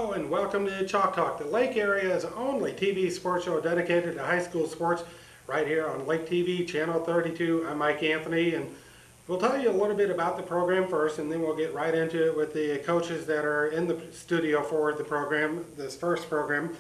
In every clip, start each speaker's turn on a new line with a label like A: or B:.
A: Hello and welcome to Chalk Talk, the Lake Area's only TV sports show dedicated to high school sports right here on Lake TV, Channel 32. I'm Mike Anthony, and we'll tell you a little bit about the program first, and then we'll get right into it with the coaches that are in the studio for the program, this first program.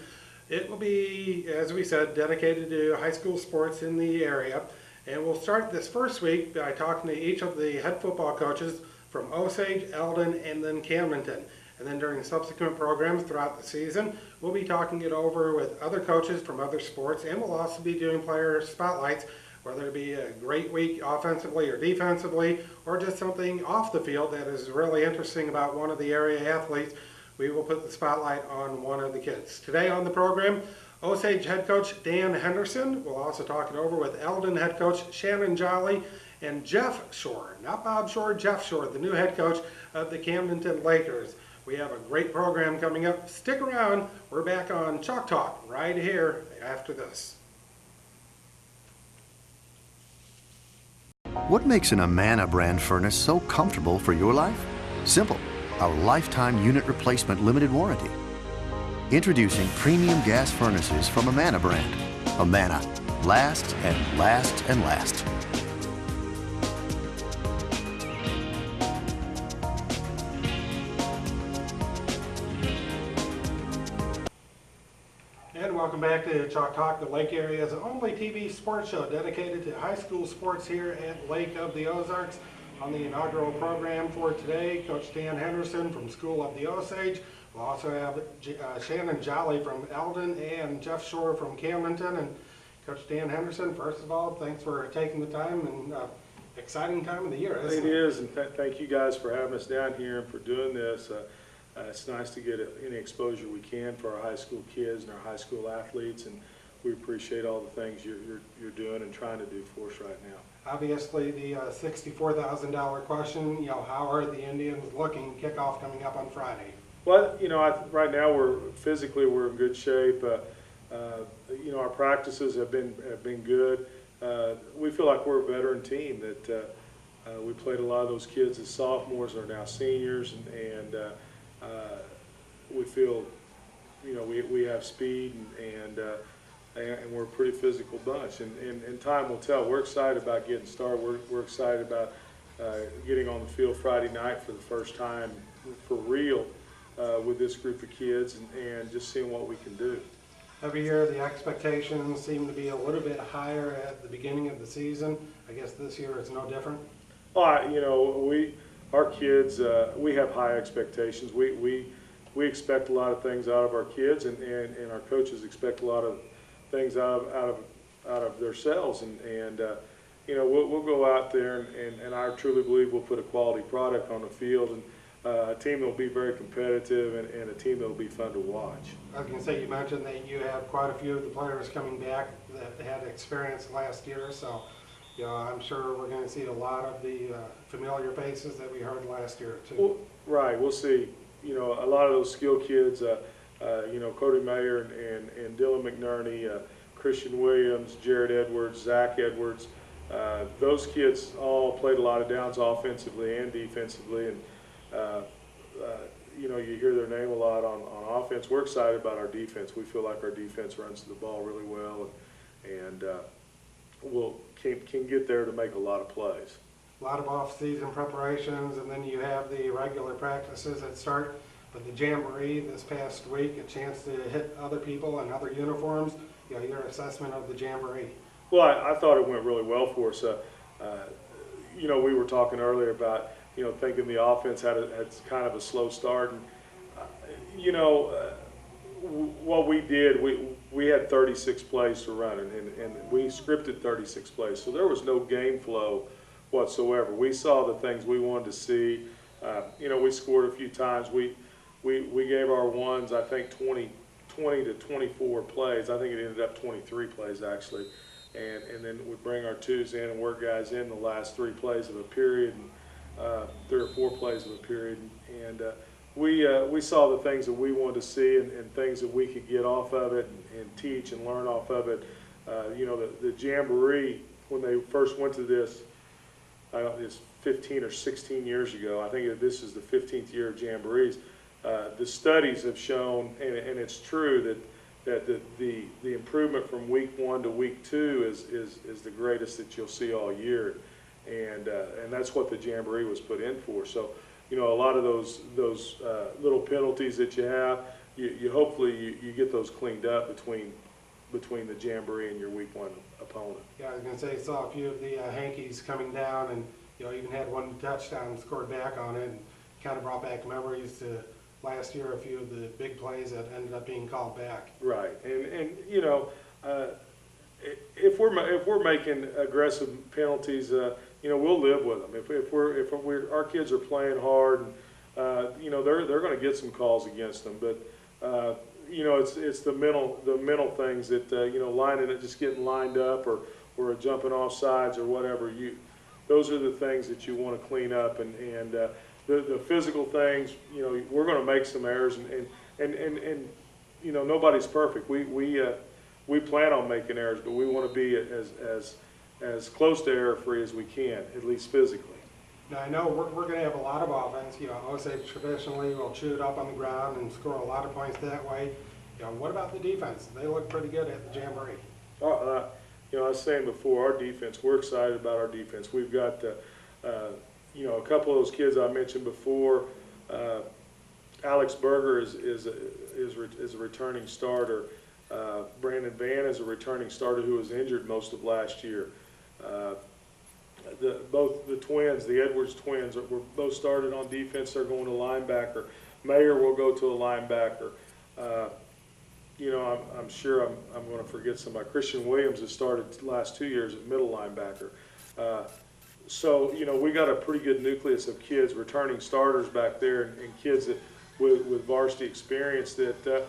A: It will be, as we said, dedicated to high school sports in the area. And we'll start this first week by talking to each of the head football coaches from Osage, Eldon, and then Camdenton. And then during subsequent programs throughout the season, we'll be talking it over with other coaches from other sports, and we'll also be doing player spotlights, whether it be a great week offensively or defensively, or just something off the field that is really interesting about one of the area athletes. We will put the spotlight on one of the kids. Today on the program, Osage head coach Dan Henderson. We'll also talk it over with Eldon head coach Shannon Jolley and Jeff Shore, not Bob Shore, Jeff Shore, the new head coach of the Camdenton Lakers. We have a great program coming up. Stick around. We're back on Chalk Talk right here after this.
B: What makes an Amana brand furnace so comfortable for your life? Simple. Our lifetime unit replacement limited warranty. Introducing premium gas furnaces from Amana brand. Amana. Lasts and lasts and lasts.
A: And welcome back to Chalk Talk, the Lake Area's only TV sports show dedicated to high school sports here at Lake of the Ozarks. On the inaugural program for today, Coach Dan Henderson from School of the Osage. We'll also have Shannon Jolley from Eldon and Jeff Shore from Camdenton. And Coach Dan Henderson, first of all, thanks for taking the time, and exciting time of the year, isn't it?
C: It is, and thank you guys for having us down here and for doing this. It's nice to get any exposure we can for our high school kids and our high school athletes, and we appreciate all the things you're doing and trying to do for us right now.
A: Obviously, the $64,000 question, how are the Indians looking? Kickoff coming up on Friday.
C: Well, right now we're in good shape. Our practices have been good. We feel like we're a veteran team that we played a lot of those kids as sophomores are now seniors, and we feel, we have speed and we're a pretty physical bunch, and time will tell. We're excited about getting started. We're excited about getting on the field Friday night for the first time for real with this group of kids, and just seeing what we can do.
A: Every year the expectations seem to be a little bit higher at the beginning of the season. I guess this year it's no different.
C: Our kids, we have high expectations. We expect a lot of things out of our kids, and our coaches expect a lot of things out of themselves, and we'll go out there, and I truly believe we'll put a quality product on the field, and a team that will be very competitive, and a team that will be fun to watch.
A: I was going to say, you mentioned that you have quite a few of the players coming back that had experience last year, so I'm sure we're going to see a lot of the familiar faces that we heard last year too.
C: Well, right, we'll see. A lot of those skill kids, Cody Mayer and Dylan McNerney, Christian Williams, Jared Edwards, Zach Edwards. Those kids all played a lot of downs offensively and defensively, and you hear their name a lot on offense. We're excited about our defense. We feel like our defense runs the ball really well, and can get there to make a lot of plays.
A: A lot of off-season preparations, and then you have the regular practices that start. But the Jamboree this past week, a chance to hit other people in other uniforms. Your assessment of the Jamboree.
C: Well, I thought it went really well for us. We were talking earlier about thinking the offense had kind of a slow start, and what we did, we had 36 plays to run, and we scripted 36 plays, so there was no game flow whatsoever. We saw the things we wanted to see. We scored a few times. We gave our ones, I think, 20 to 24 plays. I think it ended up 23 plays actually, and then we bring our twos in and work guys in the last 3 plays of a period, and 3 or 4 plays of a period, and we saw the things that we wanted to see, and things that we could get off of it and teach and learn off of it. The Jamboree, when they first went to this, it's 15 or 16 years ago. I think this is the 15th year of Jamborees. the studies have shown, and it's true, that the improvement from week 1 to week 2 is the greatest that you'll see all year, and that's what the Jamboree was put in for. So, a lot of those little penalties that you have, you hopefully you get those cleaned up between the Jamboree and your week 1 opponent.
A: Yeah, I was going to say, saw a few of the Hankies coming down, and even had one touchdown scored back on it, and kind of brought back memories to last year, a few of the big plays that ended up being called back.
C: Right, and if we're making aggressive penalties, we'll live with them. If our kids are playing hard, and they're going to get some calls against them, but it's the mental things that lining it, just getting lined up, or jumping off sides or whatever. Those are the things that you want to clean up, and the physical things. We're going to make some errors, and nobody's perfect. We plan on making errors, but we want to be as close to error-free as we can, at least physically.
A: Now, I know we're going to have a lot of offense. Osage traditionally will chew it up on the ground and score a lot of points that way. What about the defense? They look pretty good at the Jamboree.
C: I was saying before, our defense, we're excited about our defense. We've got, a couple of those kids I mentioned before. Alex Berger is a returning starter. Brandon Van is a returning starter who was injured most of last year. Both the twins, the Edwards twins, were both started on defense. They're going to linebacker. Mayer will go to a linebacker. I'm sure I'm going to forget somebody. Christian Williams has started the last 2 years at middle linebacker. So we got a pretty good nucleus of kids, returning starters back there, and kids that with varsity experience that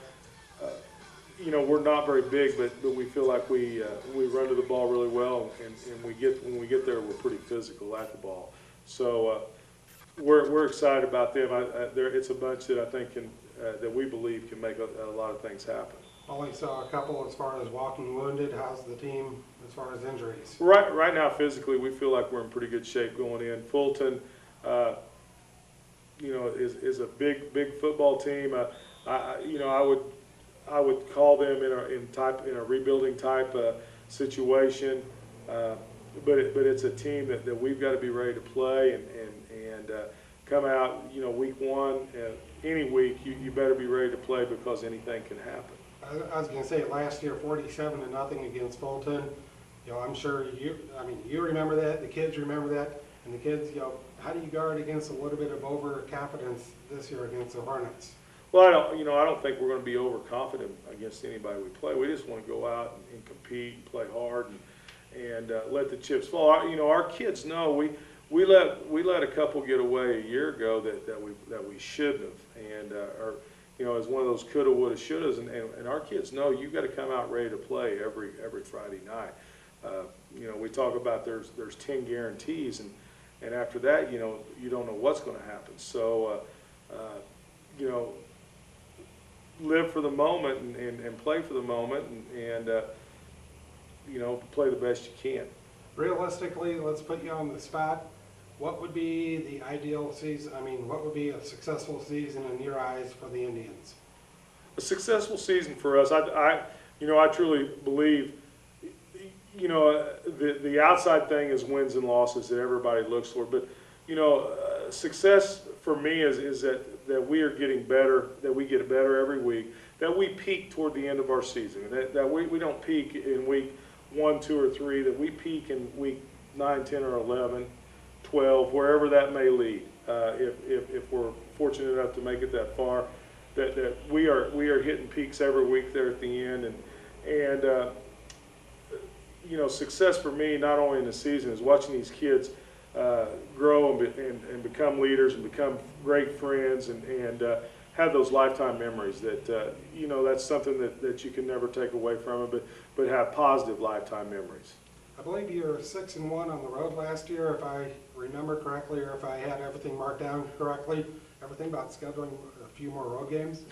C: we're not very big, but we feel like we run to the ball really well, and when we get there, we're pretty physical at the ball. So we're excited about them. It's a bunch that I think that we believe can make a lot of things happen.
A: Only saw a couple as far as walking wounded. How's the team as far as injuries?
C: Right now, physically, we feel like we're in pretty good shape going in. Fulton, is a big football team. I would call them in a rebuilding type situation, but it's a team that we've got to be ready to play and come out. Week 1, any week you better be ready to play, because anything can happen.
A: I was going to say, last year 47-0 against Fulton. I'm sure you remember that, the kids remember that, and the kids, how do you guard against a little bit of overconfidence this year against the Hornets?
C: Well, I don't think we're going to be overconfident against anybody we play. We just want to go out and compete and play hard and let the chips fall. Our kids know we let a couple get away a year ago that we shouldn't have, and it's one of those coulda, woulda, shouldas, and our kids know you've got to come out ready to play every Friday night. We talk about there's 10 guarantees, and after that, you don't know what's going to happen. So, live for the moment and play for the moment, and play the best you can.
A: Realistically, let's put you on the spot. What would be the ideal season? What would be a successful season in your eyes for the Indians?
C: A successful season for us, I truly believe, the outside thing is wins and losses that everybody looks for. But, success for me is that we are getting better, that we get better every week, that we peak toward the end of our season, that we don't peak in week 1, 2, or 3, that we peak in week 9, 10, or 11, 12, wherever that may lead. If we're fortunate enough to make it that far, that we are hitting peaks every week there at the end, and success for me, not only in the season, is watching these kids grow and become leaders and become great friends and have those lifetime memories that's something that you can never take away from them, but have positive lifetime memories.
A: I believe you were 6-1 on the road last year, if I remember correctly, or if I had everything marked down correctly. Everything about scheduling a few more road games?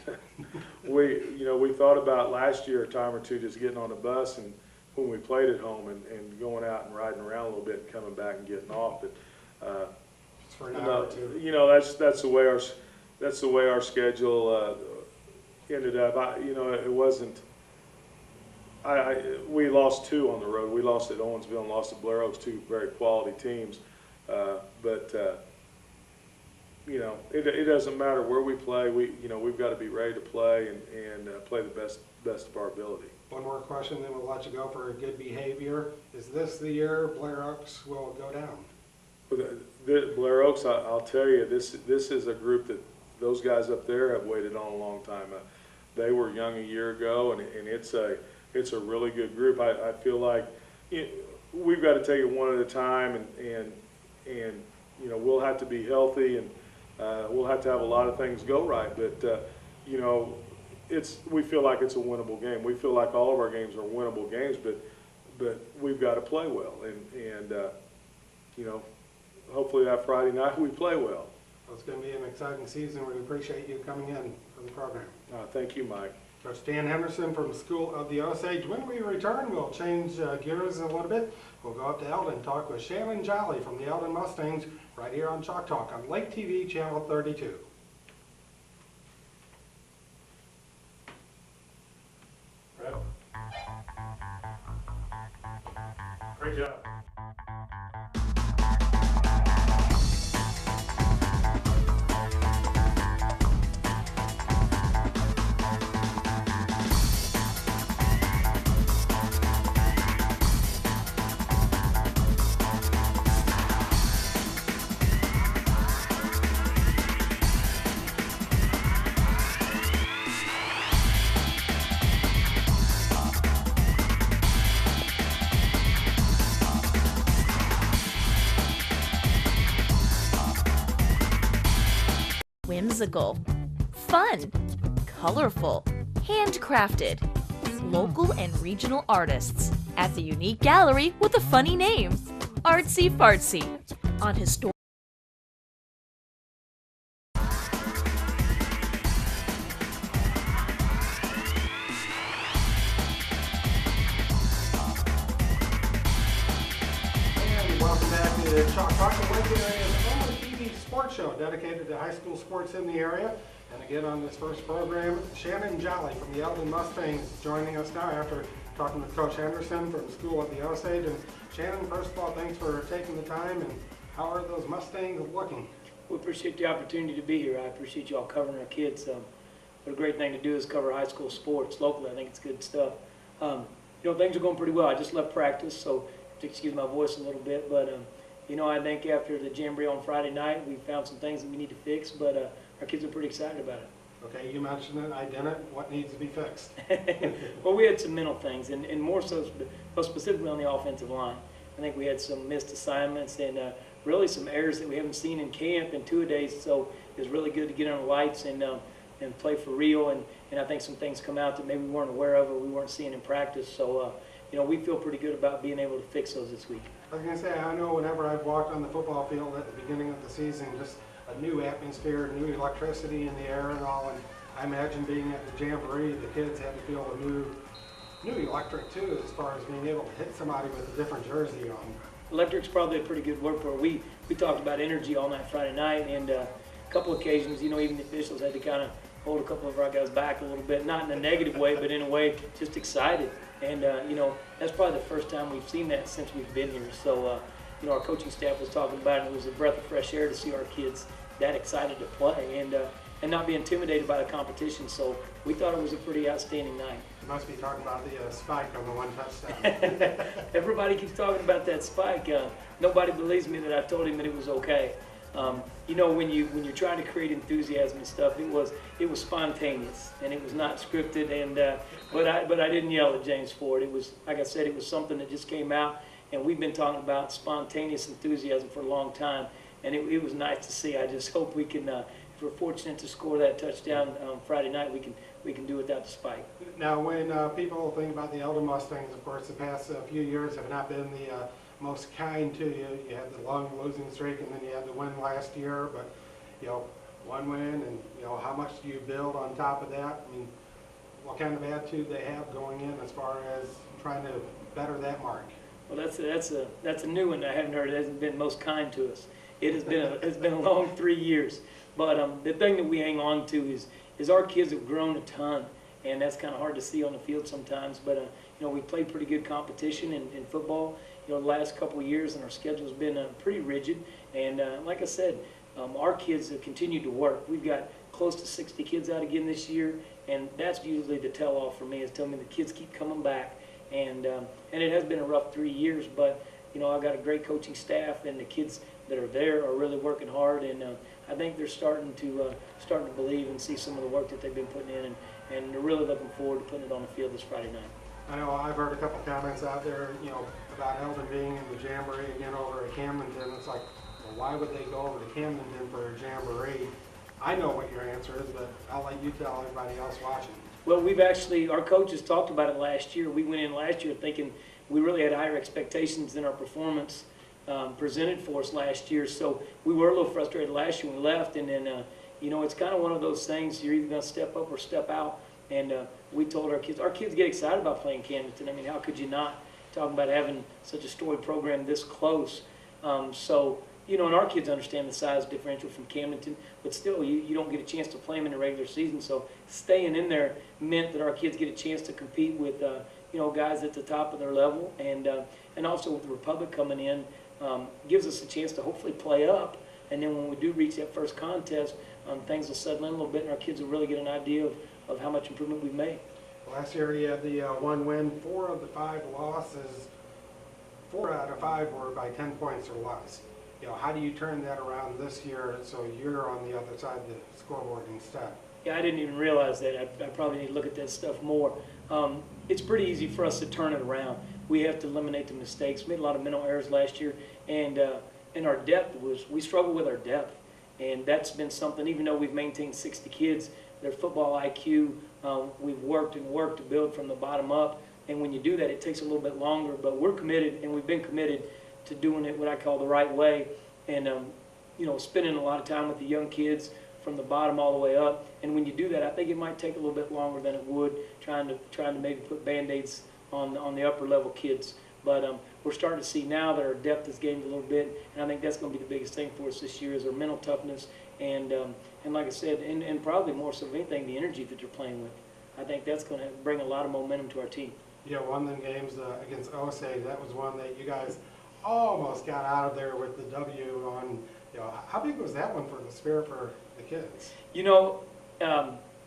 C: We thought about last year a time or two just getting on a bus and when we played at home and going out and riding around a little bit and coming back and getting off. But
A: for an hour or two.
C: That's the way that's the way our schedule ended up. It wasn't. We lost 2 on the road. We lost at Owensville and lost at Blair Oaks, 2 very quality teams. It doesn't matter where we play. We've got to be ready to play and play the best of our ability.
A: One more question, then we'll let you go for good behavior. Is this the year Blair Oaks will go down?
C: Blair Oaks, I'll tell you, this is a group that those guys up there have waited on a long time. They were young a year ago, and it's a really good group. I feel like we've got to take it one at a time, and we'll have to be healthy, and we'll have to have a lot of things go right. But we feel like it's a winnable game. We feel like all of our games are winnable games, but we've got to play well, and hopefully that Friday night we play well.
A: It's going to be an exciting season. We appreciate you coming in for the program.
C: Thank you, Mike.
A: Coach Dan Henderson from the School of the Osage. When we return, we'll change gears a little bit. We'll go up to Eldon, talk with Shannon and Jolley from the Eldon Mustangs right here on Chalk Talk on Lake TV, Channel 32. Great job.
D: Whimsical, fun, colorful, handcrafted, local and regional artists at the unique gallery with a funny name, Artsy Fartsy, on historic.
A: And welcome back to Chalk Talk, the Lake Area's only TV sports show dedicated to high school sports in the area. And again on this first program, Shannon and Jolley from the Eldon Mustangs joining us now after talking with Coach Henderson from the School of the Osage. And Shannon, first of all, thanks for taking the time. And how are those Mustangs looking?
E: We appreciate the opportunity to be here. I appreciate you all covering our kids. What a great thing to do is cover high school sports locally. I think it's good stuff. Things are going pretty well. I just left practice, so excuse my voice a little bit, but I think after the Jamboree on Friday night, we found some things that we need to fix, but our kids are pretty excited about it.
A: Okay, you mentioned it, I didn't. What needs to be fixed?
E: Well, we had some mental things, and more so, most specifically on the offensive line. I think we had some missed assignments and really some errors that we haven't seen in camp in 2-a-days, so it was really good to get on the lights and play for real, and I think some things come out that maybe we weren't aware of or we weren't seeing in practice, so we feel pretty good about being able to fix those this week.
A: I was going to say, I know whenever I've walked on the football field at the beginning of the season, just a new atmosphere, new electricity in the air and all, and I imagine being at the Jamboree, the kids had to feel a new electric too, as far as being able to hit somebody with a different jersey on.
E: Electric's probably a pretty good word for it. We talked about energy all night Friday night, and a couple occasions, even the officials had to kind of hold a couple of our guys back a little bit, not in a negative way, but in a way just excited. And, that's probably the first time we've seen that since we've been here. So, our coaching staff was talking about it. It was a breath of fresh air to see our kids that excited to play and not be intimidated by the competition. So we thought it was a pretty outstanding night.
A: You must be talking about the spike on the one touchdown.
E: Everybody keeps talking about that spike. Nobody believes me that I told him that it was okay. When you're trying to create enthusiasm and stuff, it was spontaneous and it was not scripted. And but I didn't yell at James Ford. It was, like I said, it was something that just came out. And we've been talking about spontaneous enthusiasm for a long time, and it was nice to see. I just hope we can, if we're fortunate to score that touchdown on Friday night, we can do without the spike.
A: Now, when people think about the Eldon Mustangs, of course, the past few years have not been the most kind to you. You had the long losing streak, and then you had the win last year. But one win, and how much do you build on top of that? I mean, what kind of attitude they have going in as far as trying to better that mark?
E: Well, that's a new one I haven't heard. It hasn't been most kind to us. It's been a long 3 years. But the thing that we hang on to is our kids have grown a ton, and that's kind of hard to see on the field sometimes. But you know, we played pretty good competition in football, you know, the last couple of years, and our schedule's been pretty rigid. And like I said, our kids have continued to work. We've got close to 60 kids out again this year, and that's usually the tell-off for me, is telling me the kids keep coming back. And it has been a rough 3 years, but you know, I've got a great coaching staff, and the kids that are there are really working hard, and I think they're starting to believe and see some of the work that they've been putting in, and they're really looking forward to putting it on the field this Friday night.
A: I know I've heard a couple comments out there, you know, about Eldon being in the Jamboree again over at Camdenton. It's like, well, why would they go over to Camdenton for a Jamboree? I know what your answer is, but I'll let you tell everybody else watching.
E: Well, our coaches talked about it last year. We went in last year thinking we really had higher expectations than our performance presented for us last year. So we were a little frustrated last year when we left. And then, you know, it's kind of one of those things, you're either going to step up or step out. And we told our kids get excited about playing Camdenton. I mean, how could you not? Talking about having such a storied program this close. So, you know, and our kids understand the size differential from Camdenton, but still, you don't get a chance to play them in the regular season. So staying in there meant that our kids get a chance to compete with, you know, guys at the top of their level. And also with the Republic coming in, gives us a chance to hopefully play up. And then when we do reach that first contest, things will settle in a little bit, and our kids will really get an idea of how much improvement we've made.
A: Last year you had the 1 win, 4 of the 5 losses, 4 out of 5 were by 10 points or less. You know, how do you turn that around this year so you're on the other side of the scoreboard instead?
E: Yeah, I didn't even realize that. I probably need to look at that stuff more. It's pretty easy for us to turn it around. We have to eliminate the mistakes. We made a lot of mental errors last year, and our depth we struggled with our depth. And that's been something, even though we've maintained 60 kids, their football IQ, we've worked and worked to build from the bottom up. And when you do that, it takes a little bit longer, but we're committed, and we've been committed to doing it what I call the right way, and you know, spending a lot of time with the young kids from the bottom all the way up. And when you do that, I think it might take a little bit longer than it would trying to maybe put band-aids on the upper level kids. But we're starting to see now that our depth has gained a little bit, and I think that's going to be the biggest thing for us this year is our mental toughness, and like I said, and probably more so than anything, the energy that they're playing with. I think that's going to bring a lot of momentum to our team.
A: Yeah, one of the games against Osage, that was one that you guys almost got out of there with the W on. You know, how big was that one for the spirit for the kids?
E: You know,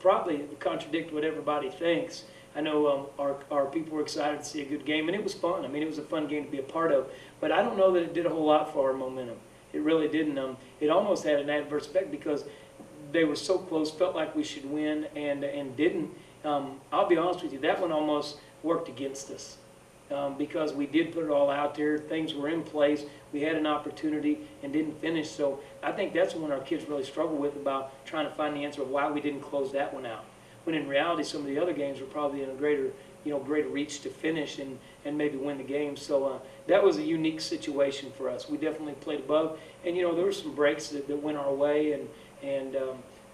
E: probably contradict what everybody thinks. I know our people were excited to see a good game, and it was fun. I mean, it was a fun game to be a part of. But I don't know that it did a whole lot for our momentum. It really didn't. It almost had an adverse effect because they were so close, felt like we should win, and didn't. I'll be honest with you, that one almost worked against us because we did put it all out there. Things were in place. We had an opportunity and didn't finish. So I think that's when our kids really struggle with about trying to find the answer of why we didn't close that one out. When in reality, some of the other games were probably in a greater reach to finish and maybe win the game. So that was a unique situation for us. We definitely played above, and you know, there were some breaks that went our way,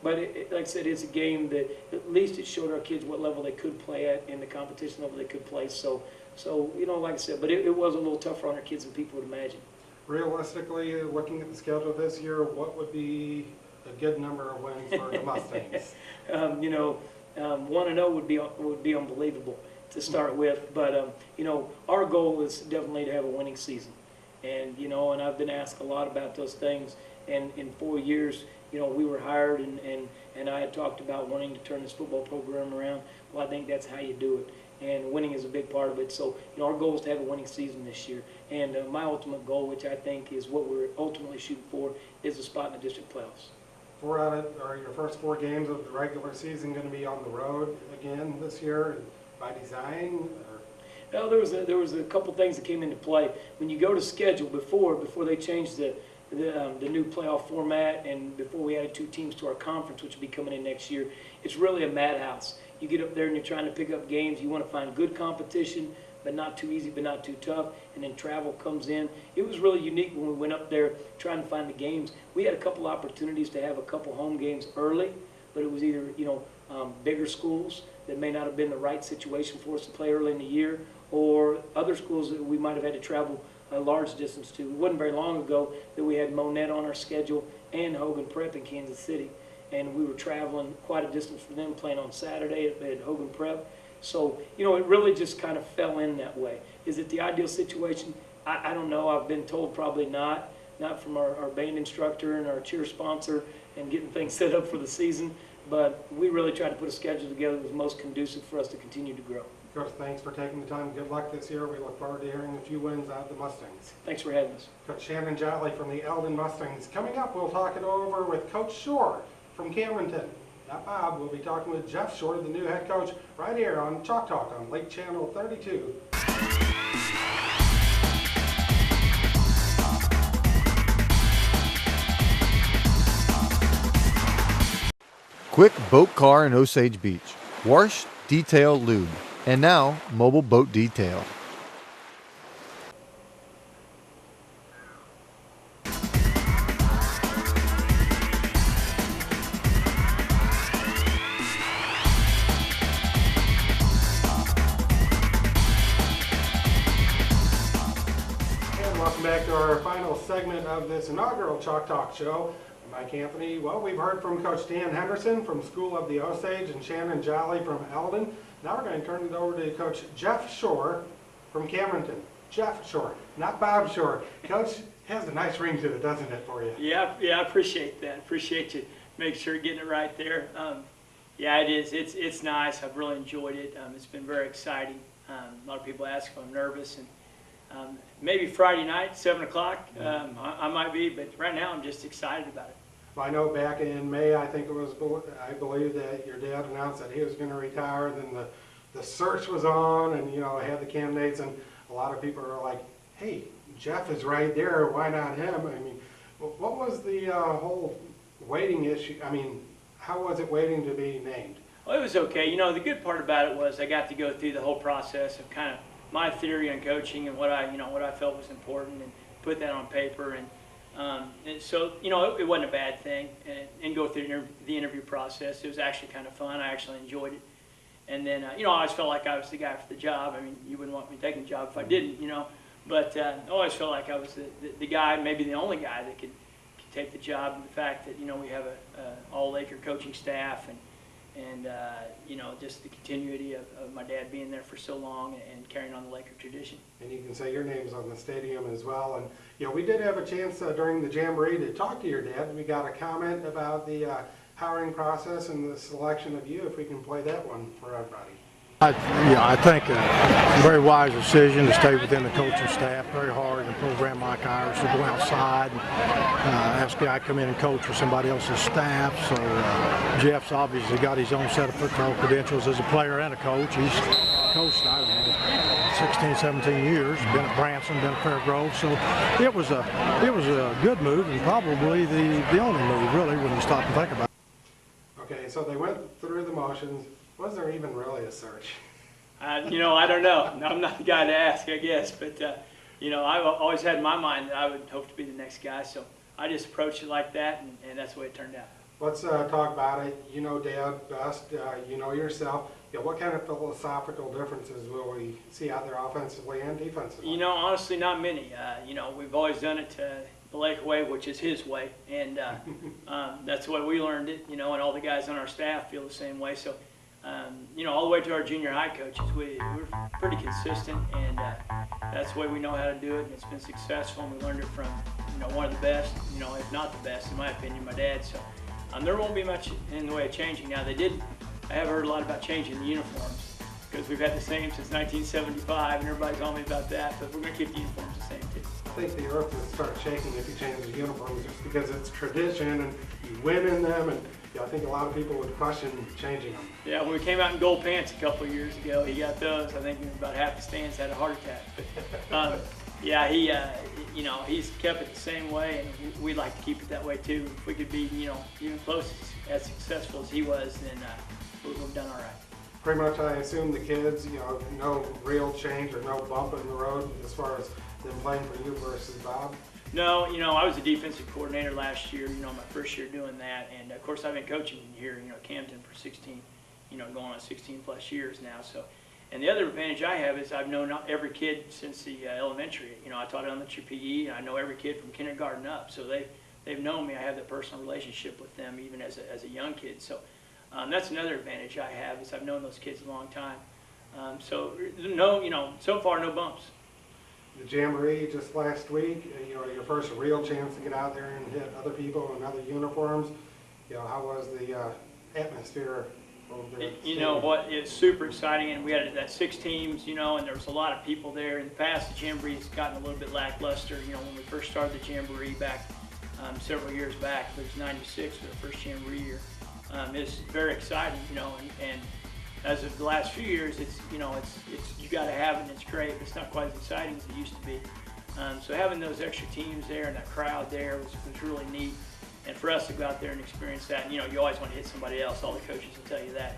E: but like I said, it's a game that at least it showed our kids what level they could play at and the competition level they could play. So you know, like I said, but it was a little tougher on our kids than people would imagine.
A: Realistically, looking at the schedule this year, what would be a good number of wins for the Mustangs?
E: You know, 1-0 would be unbelievable to start with, but you know, our goal is definitely to have a winning season, and you know, and I've been asked a lot about those things, and in 4 years, you know, we were hired, and I had talked about wanting to turn this football program around. Well, I think that's how you do it, and winning is a big part of it. So, you know, our goal is to have a winning season this year, and my ultimate goal, which I think is what we're ultimately shooting for, is a spot in the district playoffs.
A: Are your first 4 games of the regular season going to be on the road again this year by design? Or?
E: Well, there was a couple things that came into play when you go to schedule before they changed the new playoff format, and before we added 2 teams to our conference, which will be coming in next year. It's really a madhouse. You get up there and you're trying to pick up games. You want to find good competition, but not too easy, but not too tough, and then travel comes in. It was really unique when we went up there trying to find the games. We had a couple opportunities to have a couple home games early, but it was either, you know, bigger schools that may not have been the right situation for us to play early in the year, or other schools that we might have had to travel a large distance to. It wasn't very long ago that we had Monette on our schedule and Hogan Prep in Kansas City. And we were traveling quite a distance for them, playing on Saturday at Hogan Prep. So, you know, it really just kind of fell in that way. Is it the ideal situation? I don't know. I've been told probably not from our band instructor and our cheer sponsor and getting things set up for the season. But we really tried to put a schedule together that was most conducive for us to continue to grow.
A: Coach, thanks for taking the time. Good luck this year. We look forward to hearing a few wins out of the Mustangs.
E: Thanks for having us.
A: Coach Shannon Jolley from the Eldon Mustangs. Coming up, we'll talk it over with Coach Shore from Cameronton. Not Bob. We'll be talking with Jeff Shore, the new head coach, right here on Chalk Talk on Lake Channel 32.
F: Quick boat car in Osage Beach. Wash, detail, lube. And now, mobile boat detail.
A: Welcome back to our final segment of this inaugural Chalk Talk show. I'm Mike Anthony. Well, we've heard from Coach Dan Henderson from School of the Osage and Shannon Jolley from Eldon. Now we're going to turn it over to Coach Jeff Shore from Cameronton. Jeff Shore, not Bob Shore. Coach has a nice ring to it, doesn't it, for you?
G: Yeah, I appreciate that. Appreciate you making sure getting it right there. Yeah, it is. It's nice. I've really enjoyed it. It's been very exciting. A lot of people ask if I'm nervous, and maybe Friday night, 7 o'clock, I might be, but right now I'm just excited about it.
A: Well, I know back in May, I think it was, I believe that your dad announced that he was going to retire, then the search was on, and, you know, I had the candidates, and a lot of people are like, hey, Jeff is right there, why not him? I mean, what was the whole waiting issue? I mean, how was it waiting to be named?
G: Well, it was okay. You know, the good part about it was I got to go through the whole process of kind of my theory on coaching and what I felt was important, and put that on paper, and so, you know, it wasn't a bad thing, and go through the interview process. It was actually kind of fun. I actually enjoyed it. And then, you know, I always felt like I was the guy for the job. I mean, you wouldn't want me taking the job if I didn't, you know. But I always felt like I was the guy, maybe the only guy that could take the job. And the fact that, you know, we have a all-Laker coaching staff, and you know, just the continuity of my dad being there for so long and carrying on the Laker tradition.
A: And you can say your name's on the stadium as well. And, you know, we did have a chance during the Jamboree to talk to your dad. We got a comment about the hiring process and the selection of you, if we can play that one for everybody.
H: I think a very wise decision to stay within the coaching staff. Very hard in a program like ours to go outside and ask a guy to come in and coach for somebody else's staff. So Jeff's obviously got his own set of football credentials as a player and a coach. He's coached, I don't know, 16, 17 years. Been at Branson, been at Fairgrove. So it was a good move, and probably the only move, really, when you stop and think about it.
A: Okay, so they went through the motions. Was there even really a search?
G: You know, I don't know. I'm not the guy to ask, I guess. But, you know, I've always had in my mind that I would hope to be the next guy. So I just approached it like that, and that's the way it turned out.
A: Let's talk about it. You know Dad best. You know yourself. You know, what kind of philosophical differences will we see out there offensively and defensively?
G: You know, honestly, not many. You know, we've always done it the Laker way, which is his way. And that's the way we learned it, you know, and all the guys on our staff feel the same way. So, you know, all the way to our junior high coaches, we're pretty consistent, and that's the way we know how to do it, and it's been successful, and we learned it from, you know, one of the best, you know, if not the best, in my opinion, my dad. So there won't be much in the way of changing. Now, I have heard a lot about changing the uniforms, because we've had the same since 1975, and everybody's on me about that, but we're going to keep the uniforms the same, too.
A: I think the earth would start shaking if you change the uniforms, just because it's tradition, and you win in them, and you know, I think a lot of people would question changing them.
G: Yeah, when we came out in gold pants a couple of years ago, he got those. I think about half the stands had a heart attack. Yeah, he, you know, he's kept it the same way, and we'd like to keep it that way too. If we could be, you know, even close as successful as he was, then we've done all right.
A: Pretty much, I assume the kids, you know, no real change or no bump in the road as far as them playing for you versus Bob?
G: No, you know, I was a defensive coordinator last year, you know, my first year doing that, and of course I've been coaching here, you know, at Camden for 16, you know, going on 16 plus years now, so And the other advantage I have is I've known every kid since the elementary. You know, I taught elementary PE, and I know every kid from kindergarten up. So they've known me. I have that personal relationship with them even as a young kid. So that's another advantage I have is I've known those kids a long time. So so far no bumps.
A: The Jamboree just last week, you know, your first real chance to get out there and hit other people in other uniforms. You know, how was the atmosphere over there?
G: You know what, it's super exciting, and we had that 6 teams, you know, and there was a lot of people there. In the past, the Jamboree's gotten a little bit lackluster. You know, when we first started the Jamboree back several years back, it was 96 for the first Jamboree year. It's very exciting, you know, and as of the last few years, it's you got to have it, and it's great, but it's not quite as exciting as it used to be. So having those extra teams there and that crowd there was really neat. And for us to go out there and experience that, you know, you always want to hit somebody else. All the coaches will tell you that.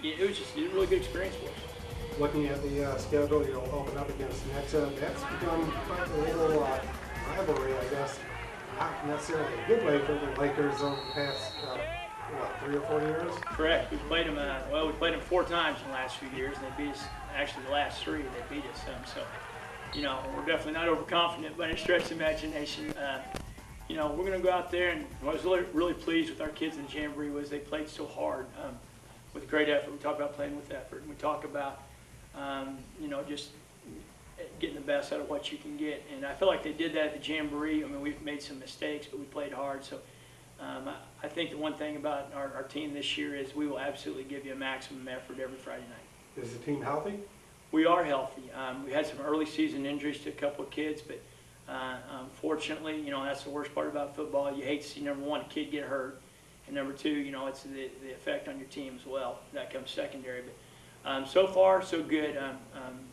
G: It was just a really good experience for us.
A: Looking at the schedule, you'll open up against Nexa. That's become quite a little rivalry, I guess. Not necessarily a good way for the Lakers over the past, 3 or 4 years?
G: Correct. We played them, we played them 4 times in the last few years, and they beat us, actually the last 3, they beat us. So, you know, we're definitely not overconfident by any stretch of the imagination. You know, we're going to go out there, and what I was really pleased with our kids in the Jamboree was they played so hard with great effort. We talk about playing with effort, and we talk about, you know, just getting the best out of what you can get. And I feel like they did that at the Jamboree. I mean, we've made some mistakes, but we played hard. So I think the one thing about our team this year is we will absolutely give you a maximum effort every Friday night.
A: Is the team healthy?
G: We are healthy. We had some early season injuries to a couple of kids, but unfortunately, you know, that's the worst part about football. You hate to see, number one, a kid get hurt, and number two, you know, it's the effect on your team as well. That comes secondary. But so far, so good.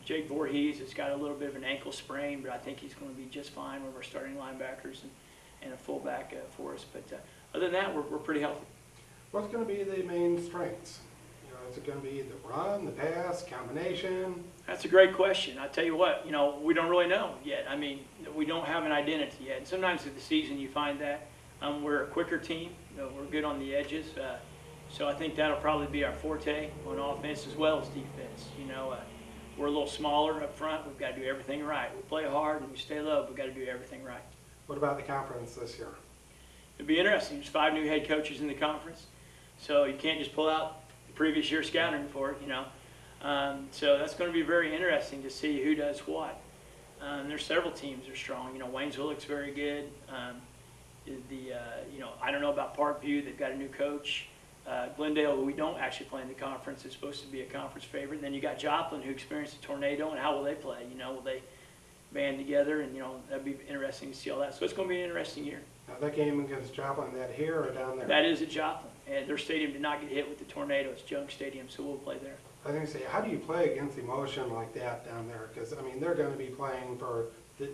G: Jake Voorhees has got a little bit of an ankle sprain, but I think he's going to be just fine. One of our starting linebackers and a fullback for us. But other than that, we're pretty healthy.
A: What's going to be the main strengths? You know, is it going to be the run, the pass, combination?
G: That's a great question. I tell you what, you know, we don't really know yet. I mean, we don't have an identity yet. And sometimes in the season you find that we're a quicker team. You know, we're good on the edges. So I think that'll probably be our forte on offense as well as defense. You know, we're a little smaller up front. We've got to do everything right. We play hard and we stay low. We've got to do everything right.
A: What about the conference this year?
G: It'll be interesting. There's 5 new head coaches in the conference. So you can't just pull out the previous year's scouting report, you know. So that's going to be very interesting to see who does what. There's several teams that are strong. You know, Waynesville looks very good. You know, I don't know about Parkview. They've got a new coach. Glendale, who we don't actually play in the conference, is supposed to be a conference favorite. And then you got Joplin, who experienced a tornado, and how will they play? You know, will they band together? And, you know, that'd be interesting to see all that. So it's going to be an interesting year.
A: Now, that game against Joplin, that here or down there?
G: That is at Joplin. And their stadium did not get hit with the tornado. It's Junk Stadium, so we'll play there.
A: I was going to say, how do you play against emotion like that down there? Because, I mean, they're going to be playing for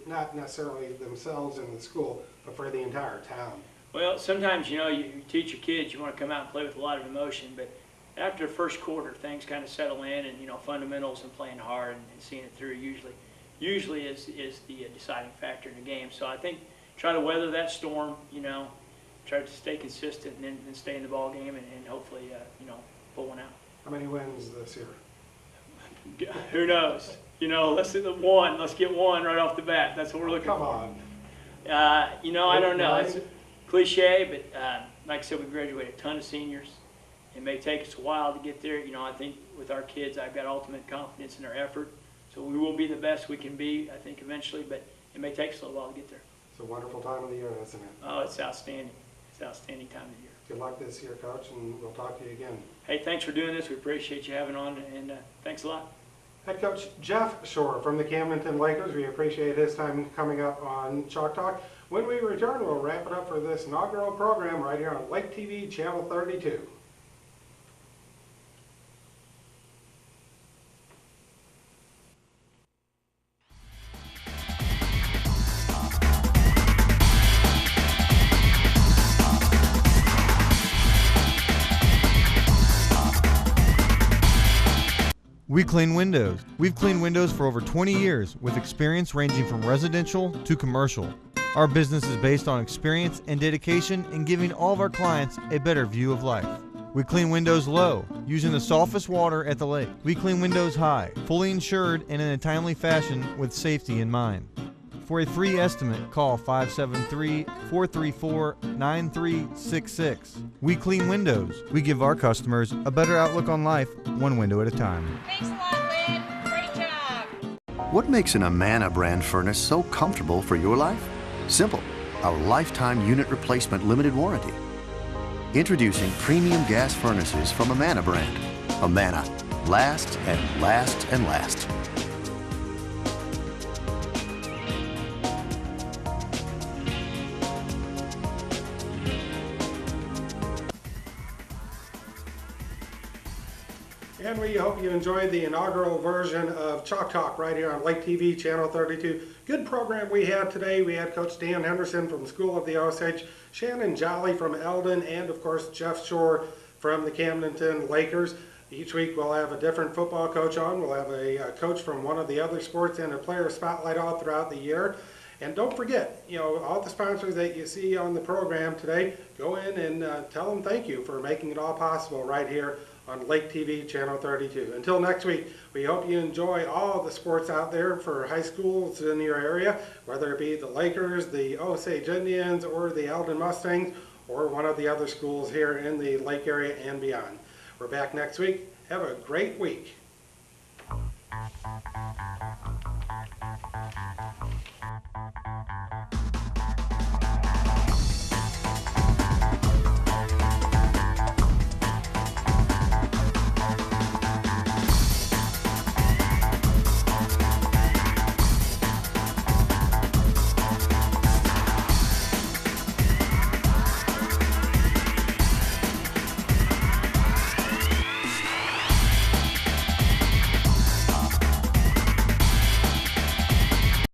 A: not necessarily themselves in the school, but for the entire town.
G: Well, sometimes, you know, you teach your kids you want to come out and play with a lot of emotion, but after the first quarter, things kind of settle in, and, you know, fundamentals and playing hard and seeing it through usually is the deciding factor in the game. So I think try to weather that storm, you know, try to stay consistent and then stay in the ball game and hopefully, you know, pull one out.
A: How many wins this year?
G: Who knows? You know, let's hit the one. Let's get one right off the bat. That's what we're looking for.
A: Come on.
G: You know, I don't know. It's cliche, but like I said, we graduated a ton of seniors. It may take us a while to get there. You know, I think with our kids, I've got ultimate confidence in their effort. So we will be the best we can be, I think, eventually, but it may take us a little while to get there.
A: It's a wonderful time of the year, isn't it?
G: Oh, it's outstanding. It's an outstanding time of the year.
A: Good luck this year, Coach, and we'll talk to you again.
G: Hey, thanks for doing this. We appreciate you having on, and thanks a lot.
A: Head Coach Jeff Shore from the Camdenton Lakers. We appreciate his time coming up on Chalk Talk. When we return, we'll wrap it up for this inaugural program right here on Lake TV, Channel 32.
F: We clean windows. We've cleaned windows for over 20 years with experience ranging from residential to commercial. Our business is based on experience and dedication in giving all of our clients a better view of life. We clean windows low, using the softest water at the lake. We clean windows high, fully insured and in a timely fashion with safety in mind. For a free estimate, call 573-434-9366. We clean windows. We give our customers a better outlook on life, one window at a time.
I: Thanks a lot, Lynn. Great job.
B: What makes an Amana brand furnace so comfortable for your life? Simple. Our lifetime unit replacement limited warranty. Introducing premium gas furnaces from Amana brand. Amana. Lasts and lasts and lasts.
A: And we hope you enjoyed the inaugural version of Chalk Talk right here on Lake TV, Channel 32. Good program we had today. We had Coach Dan Henderson from School of the Osage, Shannon Jolley from Eldon, and of course Jeff Shore from the Camdenton Lakers. Each week we'll have a different football coach on. We'll have a coach from one of the other sports and a player spotlight all throughout the year. And don't forget, all the sponsors that you see on the program today, go in and tell them thank you for making it all possible right here on Lake TV, Channel 32. Until next week, we hope you enjoy all the sports out there for high schools in your area, whether it be the Lakers, the Osage Indians, or the Eldon Mustangs, or one of the other schools here in the Lake area and beyond. We're back next week. Have a great week.